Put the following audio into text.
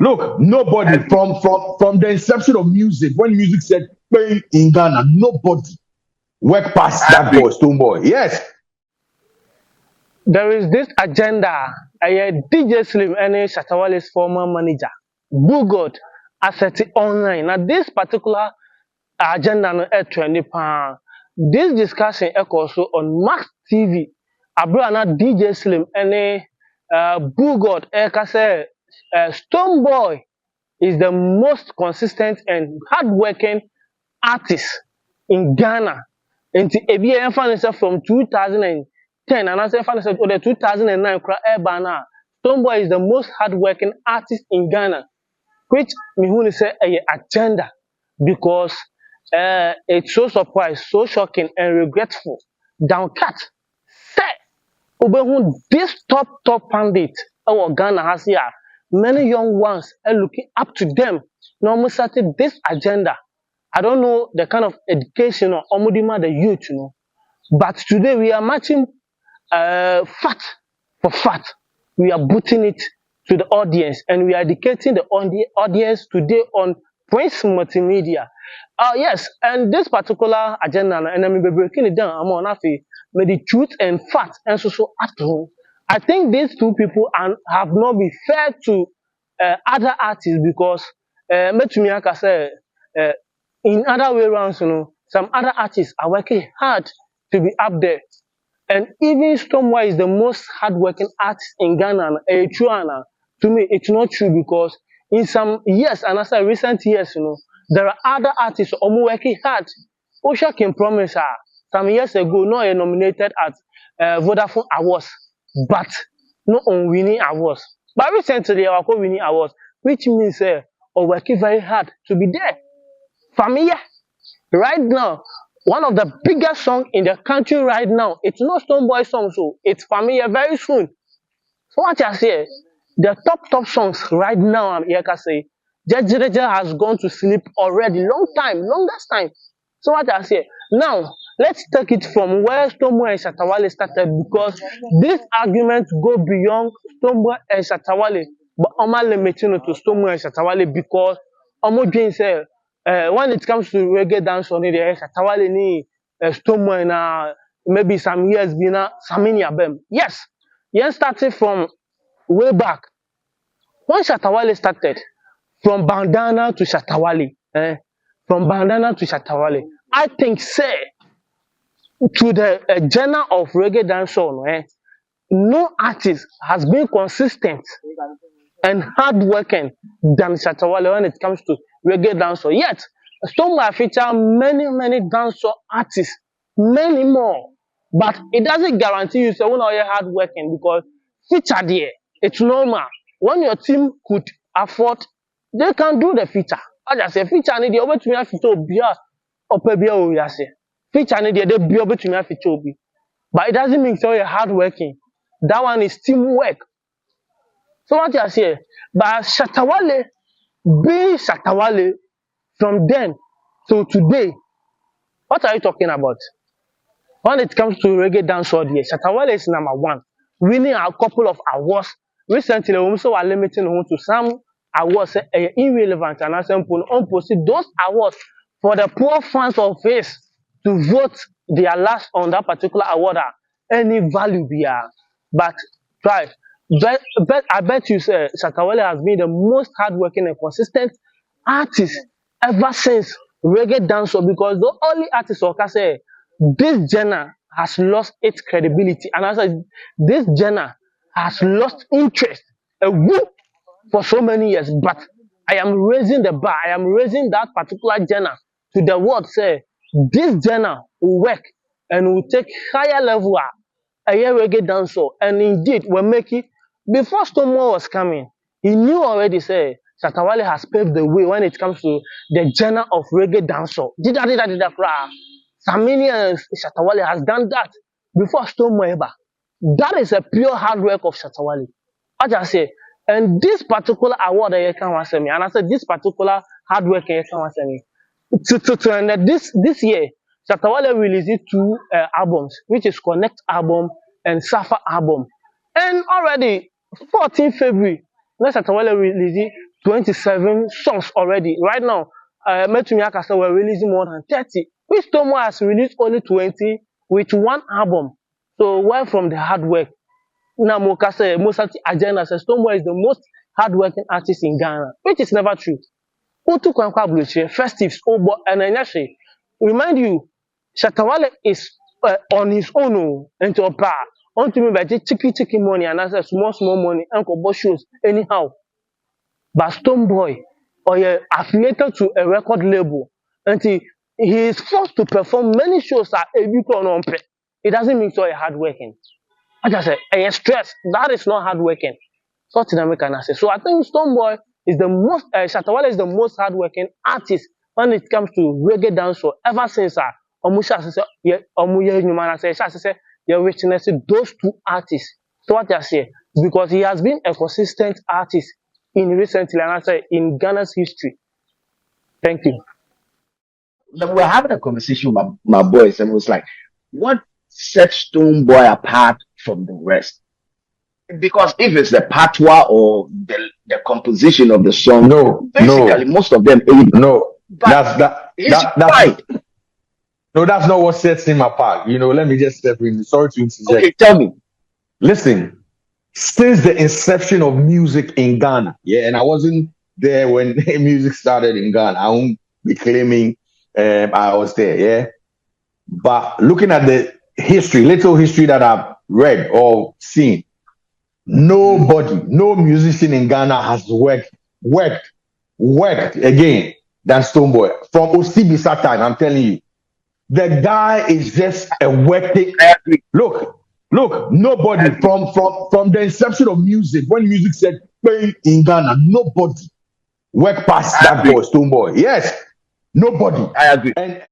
Look, nobody from the inception of music, when music said playing in Ghana, nobody work past I that boy, agree. Stonebwoy. Yes. There is this agenda. DJ Slim and Shatawale's former manager, Googled asset online. Now this particular agenda no trending pan. This discussion echoes also on Max TV. Abrana DJ Slim and Googled say Stonebwoy is the most consistent and hardworking artist in Ghana. Nti ebi yɛn fa ne sɛ from 2010 anaasɛ fa ne sɛ the 2009 kora ɛba na Stonebwoy is the most hardworking artist in Ghana, which mehu ne sɛ ɛyɛ agenda because it's so surprised, so shocking and regretful. Downcut sɛ wobɛhu this top pundit ɛwɔ Ghana ha se a many young ones are looking up to them na wɔn started this agenda. I don't know the kind of education or omudima the youth, but today we are matching fact for fact. We are putting it to the audience and we are educating the audience today on Prince Multimedia. Yes, and this particular agenda, and I'm breaking it down, I'm on with the truth and fact and so at home. I think these two people have not been fair to other artists because, I say, uh, in other way around, some other artists are working hard to be up there. And even Stonebwoy is the most hardworking artist in Ghana. True, to me, it's not true because in some years, and as I recent years, there are other artists who are working hard. Osha can promise her some years ago, no, nominated at Vodafone Awards, but not on winning awards. But recently, I was winning awards, which means working very hard to be there. Familiar. Right now, one of the biggest songs in the country right now, it's not Stonebwoy song, so it's familiar very soon. So what I say, the top songs right now, I'm here to say, Jejereje has gone to sleep already, longest time. So what I say, now let's take it from where Stonebwoy and Shatawale started because this argument go beyond Stonebwoy and Shatawale, but I'm limiting it to Stonebwoy and Shatawale because I'm doing say when it comes to reggae dance on it, Shatawale ni Stonebwoy na maybe some years been Samini Abem. Yes, yeah, started from way back when Shatawale started, from bandana to Shatawale, from bandana to Shatawale. I think say to the genre of reggae dancehall, no artist has been consistent and hardworking than Shatawale when it comes to reggae dancehall. Yet, Stonebwoy feature many dancehall artists, many more. But it doesn't guarantee you say when you're hardworking because feature there, it's normal. When your team could afford, they can do the feature. As I say, feature need the over to me feature bia or bia o yase. Feature need the be over to me feature obi. But it doesn't mean so you're hardworking. That one is teamwork. So what I say, but Shatawale being Shatawale from then to today, what are you talking about? When it comes to reggae dancehall, Shatawale is number one, winning a couple of awards. Recently, we also are limiting to some awards irrelevant and as simple unposted those awards for the poor fans of his to vote their last on that particular award any value beyond. But try. But I bet you say Shatawale has been the most hardworking and consistent artist ever since reggae dancehall because the only artist who can say this genre has lost its credibility and as I said, this genre has lost interest for so many years. But I am raising the bar, I am raising that particular genre to the world say this genre will work and will take higher level a year reggae dancehall and indeed we're making before Stonewall was coming, he knew already say Shatawale has paved the way when it comes to the genre of reggae dancehall. Did that. Samini and Shatawale has done that before Stonewall ever. That is a pure hard work of Shatawale. As I say, and this particular award that you can answer me, and I said this particular hard work you can answer me. And this year, Shatawale released two albums, which is Connect album and Safa album. And already 14 February, let Shatawale release 27 songs already. Right now, Metumi Akasa were releasing more than 30. Which Stonebwoy has released only 20 with one album. So where from the hard work? Now Mokasa Mosati Agenda says Stonebwoy is the most hardworking artist in Ghana, which is never true. Otu Kwankwa Bluche, Festives, Obo, and Enyashe. Remind you, Shatawale is on his own into a bar. On to me by chiki money and as a small money, Uncle Boss shows anyhow. But Stonebwoy or affiliated to a record label until he is forced to perform many shows at a big on. It doesn't mean so hardworking. I just say, stress. That is not hardworking. Such an American say. So I think Stonebwoy is the most, Shatawale is the most hardworking artist when it comes to reggae dancehall ever since Omusha say, yeah, Omuye Nyumana say, yeah, witness those two artists. So what I say, because he has been a consistent artist in recently, and I say in Ghana's history. Thank you. We were having a conversation with my boys, and it was like, what sets Stonebwoy apart from the rest? Because if it's the patois or the composition of the song, No, basically no, most of them, no. but his That's pride. no, that's not what sets him apart. Let me just step in. Sorry to interject. Okay, tell me. Listen, since the inception of music in Ghana, yeah, and I wasn't there when music started in Ghana. I won't be claiming I was there, yeah. But looking at the little history that I've read or seen, nobody, no musician in Ghana has worked again than Stonebwoy. From Osibisa time, I'm telling you. The guy is just a working. I agree. Look, nobody from the inception of music, when music said "Bang" in Ghana, nobody worked past I that agree. boy, Stonebwoy. Yes, nobody. I agree. And